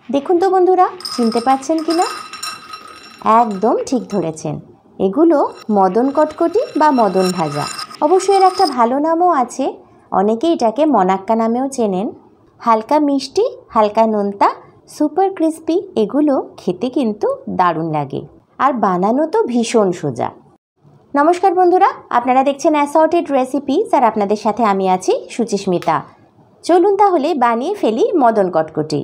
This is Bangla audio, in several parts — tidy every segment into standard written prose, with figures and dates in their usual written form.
দেখুন তো বন্ধুরা, চিনতে পারছেন কি না? একদম ঠিক ধরেছেন, এগুলো মদন কটকটি বা মদন ভাজা। অবশ্যই এর একটা ভালো নামও আছে, অনেকেই এটাকে মনাক্কা নামেও চেনেন। হালকা মিষ্টি, হালকা নোনতা, সুপার ক্রিস্পি, এগুলো খেতে কিন্তু দারুণ লাগে আর বানানো তো ভীষণ সোজা। নমস্কার বন্ধুরা, আপনারা দেখছেন অ্যাসর্টেড রেসিপিস আর আপনাদের সাথে আমি আছি সুচিস্মিতা। চলুন তাহলে বানিয়ে ফেলি মদন কটকটি।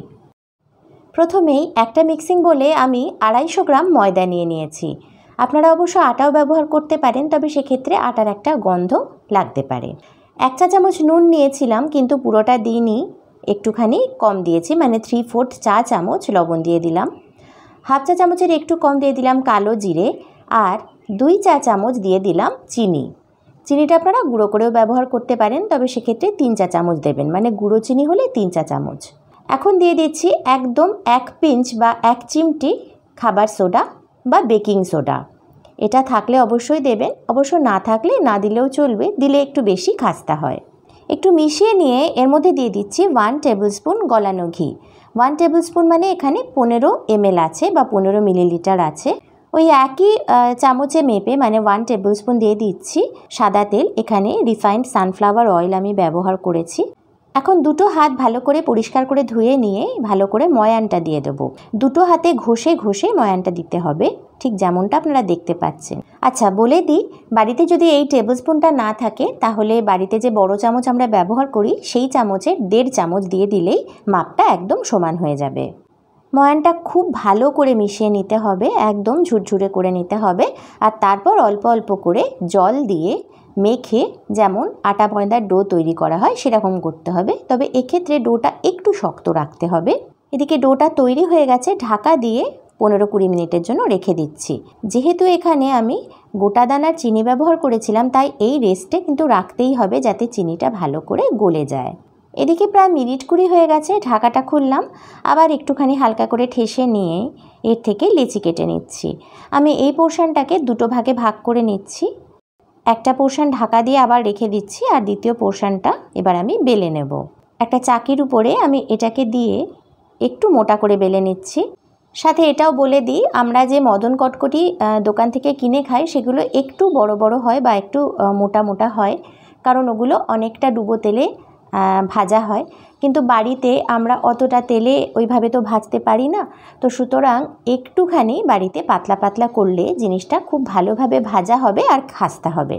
প্রথমেই একটা মিক্সিং বলে আমি 250 গ্রাম ময়দা নিয়ে নিয়েছি। আপনারা অবশ্য আটাও ব্যবহার করতে পারেন, তবে সেক্ষেত্রে আটার একটা গন্ধ লাগতে পারে। 1 চা চামচ নুন নিয়েছিলাম, কিন্তু পুরোটা দিইনি, একটুখানি কম দিয়েছি, মানে 3/4 চা চামচ লবণ দিয়ে দিলাম। 1/2 চা চামচের একটু কম দিয়ে দিলাম কালো জিরে, আর 2 চা চামচ দিয়ে দিলাম চিনি। চিনিটা আপনারা গুঁড়ো করেও ব্যবহার করতে পারেন, তবে সেক্ষেত্রে 3 চা চামচ দেবেন, মানে গুঁড়ো চিনি হলে 3 চা চামচ। এখন দিয়ে দিচ্ছি একদম 1 পিঞ্চ বা 1 চিমটি খাবার সোডা বা বেকিং সোডা। এটা থাকলে অবশ্যই দেবেন, অবশ্য না থাকলে না দিলেও চলবে, দিলে একটু বেশি খাস্তা হয়। একটু মিশিয়ে নিয়ে এর মধ্যে দিয়ে দিচ্ছি 1 টেবিল স্পুন গলানো ঘি। 1 টেবিল স্পুন মানে এখানে 15 ml আছে বা 15 মিলিলিটার আছে। ওই একই চামচে মেপে, মানে 1 টেবিল স্পুন দিয়ে দিচ্ছি সাদা তেল। এখানে রিফাইন্ড সানফ্লাওয়ার অয়েল আমি ব্যবহার করেছি। এখন দুটো হাত ভালো করে পরিষ্কার করে ধুয়ে নিয়ে ভালো করে ময়ানটা দিয়ে দেবো। দুটো হাতে ঘষে ঘষে ময়ানটা দিতে হবে, ঠিক যেমনটা আপনারা দেখতে পাচ্ছেন। আচ্ছা, বলে দিই, বাড়িতে যদি এই টেবিল স্পুনটা না থাকে, তাহলে বাড়িতে যে বড় চামচ আমরা ব্যবহার করি সেই চামচের 1.5 চামচ দিয়ে দিলেই মাপটা একদম সমান হয়ে যাবে। ময়ানটা খুব ভালো করে মিশিয়ে নিতে হবে, একদম ঝুরঝুরে করে নিতে হবে, আর তারপর অল্প অল্প করে জল দিয়ে মেখে, যেমন আটা ময়দার ডো তৈরি করা হয় সেরকম করতে হবে। তবে এক্ষেত্রে ডোটা একটু শক্ত রাখতে হবে। এদিকে ডোটা তৈরি হয়ে গেছে, ঢাকা দিয়ে 15-20 মিনিটের জন্য রেখে দিচ্ছি। যেহেতু এখানে আমি গোটা দানার চিনি ব্যবহার করেছিলাম, তাই এই রেস্টে কিন্তু রাখতেই হবে যাতে চিনিটা ভালো করে গলে যায়। এদিকে প্রায় মিনিট 20 হয়ে গেছে, ঢাকাটা খুললাম, আবার একটুখানি হালকা করে ঠেসে নিয়ে এর থেকে লেচি কেটে নিচ্ছি। আমি এই পোর্শনটাকে দুটো ভাগে ভাগ করে নিচ্ছি। একটা পোর্শন ঢাকা দিয়ে আবার রেখে দিচ্ছি, আর দ্বিতীয় পোর্শনটা এবার আমি বেলে নেব। একটা চাকির উপরে আমি এটাকে দিয়ে একটু মোটা করে বেলে নিচ্ছি। সাথে এটাও বলে দিই, আমরা যে মদন কটকটি দোকান থেকে কিনে খাই সেগুলো একটু বড় বড় হয় বা একটু মোটা মোটা হয়, কারণ ওগুলো অনেকটা ডুবো তেলে ভাজা হয়। কিন্তু বাড়িতে আমরা অতটা তেলে ওইভাবে তো ভাজতে পারি না, তো সুতরাং একটুখানি বাড়িতে পাতলা পাতলা করলে জিনিসটা খুব ভালোভাবে ভাজা হবে আর খাস্তা হবে।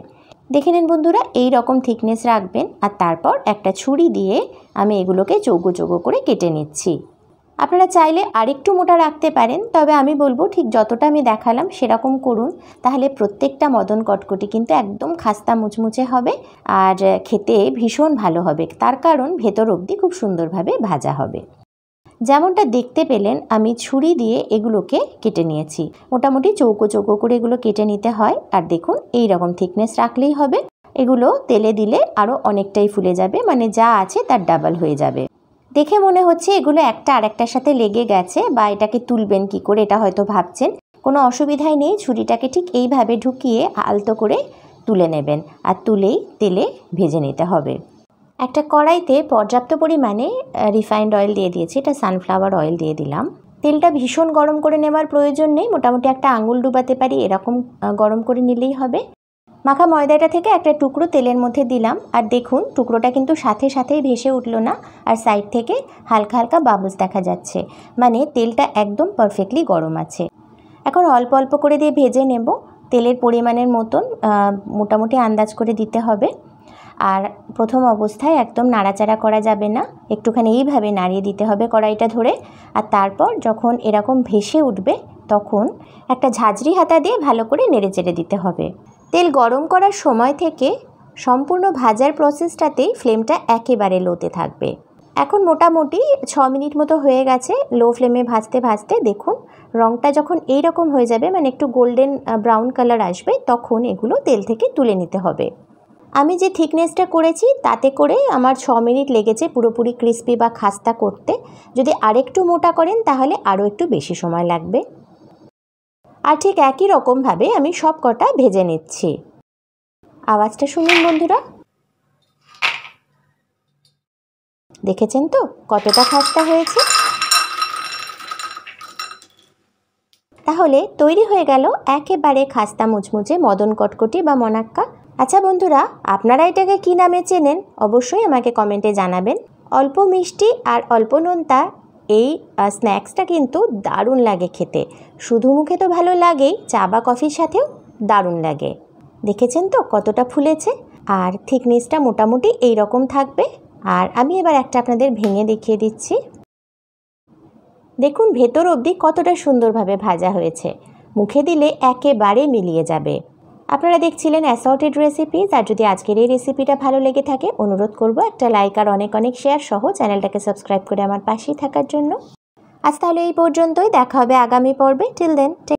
দেখে নিন বন্ধুরা, এই রকম থিকনেস রাখবেন, আর তারপর একটা ছুরি দিয়ে আমি এগুলোকে চৌকো চৌকো করে কেটে নিচ্ছি। আপনারা চাইলে আরেকটু মোটা রাখতে পারেন, তবে আমি বলবো ঠিক যতটা আমি দেখালাম সেরকম করুন, তাহলে প্রত্যেকটা মদন কটকটি কিন্তু একদম খাস্তা মুচমুচে হবে আর খেতে ভীষণ ভালো হবে, তার কারণ ভেতর অবধি খুব সুন্দরভাবে ভাজা হবে। যেমনটা দেখতে পেলেন, আমি ছুরি দিয়ে এগুলোকে কেটে নিয়েছি। মোটামুটি চৌকো চৌকো করে এগুলো কেটে নিতে হয়, আর দেখুন এই রকম থিকনেস রাখলেই হবে। এগুলো তেলে দিলে আরও অনেকটাই ফুলে যাবে, মানে যা আছে তার ডাবল হয়ে যাবে। দেখে মনে হচ্ছে এগুলো একটা আরেকটার সাথে লেগে গেছে, বা এটাকে তুলবেন কি করে এটা হয়তো ভাবছেন। কোনো অসুবিধাই নেই, ছুরিটাকে ঠিক এইভাবে ঢুকিয়ে আলতো করে তুলে নেবেন, আর তুলেই তেলে ভেজে নিতে হবে। একটা কড়াইতে পর্যাপ্ত পরিমাণে রিফাইন্ড অয়েল দিয়ে দিয়েছি, এটা সানফ্লাওয়ার অয়েল দিয়ে দিলাম। তেলটা ভীষণ গরম করে নেওয়ার প্রয়োজন নেই, মোটামুটি একটা আঙুল ডুবাতে পারি এরকম গরম করে নিলেই হবে। মাখা ময়দাটা থেকে একটা টুকরো তেলের মধ্যে দিলাম, আর দেখুন টুকরোটা কিন্তু সাথে সাথেই ভেসে উঠলো না, আর সাইড থেকে হালকা হালকা বাবলস দেখা যাচ্ছে, মানে তেলটা একদম পারফেক্টলি গরম আছে। এখন অল্প অল্প করে দিয়ে ভেজে নেব। তেলের পরিমাণের মতন মোটামুটি আন্দাজ করে দিতে হবে, আর প্রথম অবস্থায় একদম নাড়াচাড়া করা যাবে না, একটুখানি এইভাবে নাড়িয়ে দিতে হবে কড়াইটা ধরে। আর তারপর যখন এরকম ভেসে উঠবে, তখন একটা ঝাঁঝরি হাতা দিয়ে ভালো করে নেড়ে চেড়ে দিতে হবে। তেল গরম করার সময় থেকে সম্পূর্ণ ভাজার প্রসেসটাতেই ফ্লেমটা একেবারে লোতে থাকবে। এখন মোটামুটি 6 মিনিট মতো হয়ে গেছে লো ফ্লেমে ভাজতে ভাজতে। দেখুন রঙটা যখন এই রকম হয়ে যাবে, মানে একটু গোল্ডেন ব্রাউন কালার আসবে, তখন এগুলো তেল থেকে তুলে নিতে হবে। আমি যে থিকনেসটা করেছি তাতে করে আমার 6 মিনিট লেগেছে পুরোপুরি ক্রিস্পি বা খাস্তা করতে। যদি আরেকটু মোটা করেন তাহলে আরও একটু বেশি সময় লাগবে। আর ঠিক একই রকমভাবে আমি সব কটা ভেজে নিচ্ছি। আওয়াজটা শুনুন বন্ধুরা, দেখেছেন তো কতটা খাস্তা হয়েছে। তাহলে তৈরি হয়ে গেল একেবারে খাস্তা মুচমুচে মদন কটকটি বা মনাক্কা। আচ্ছা বন্ধুরা, আপনারা এটাকে কী নামে চেনেন অবশ্যই আমাকে কমেন্টে জানাবেন। অল্প মিষ্টি আর অল্প নোনতা এই স্ন্যাক্সটা কিন্তু দারুণ লাগে খেতে। শুধু মুখে তো ভালো লাগেই, চা বা কফির সাথেও দারুণ লাগে। দেখেছেন তো কতটা ফুলেছে, আর থিকনেসটা মোটামুটি এই রকম থাকবে। আর আমি এবার একটা আপনাদের ভেঙে দেখিয়ে দিচ্ছি। দেখুন ভেতর অবধি কতটা সুন্দরভাবে ভাজা হয়েছে, মুখে দিলে একেবারে মিলিয়ে যাবে। আপনারা দেখছিলেন অ্যাসর্টেড রেসিপিস। আর যদি আজকের এই রেসিপিটা ভালো লেগে থাকে, অনুরোধ করব একটা লাইক আর অনেক অনেক শেয়ার সহ চ্যানেলটাকে সাবস্ক্রাইব করে আমার পাশেই থাকার জন্য। আজ তাহলে এই পর্যন্তই, দেখা হবে আগামী পর্বে। টিল দেন।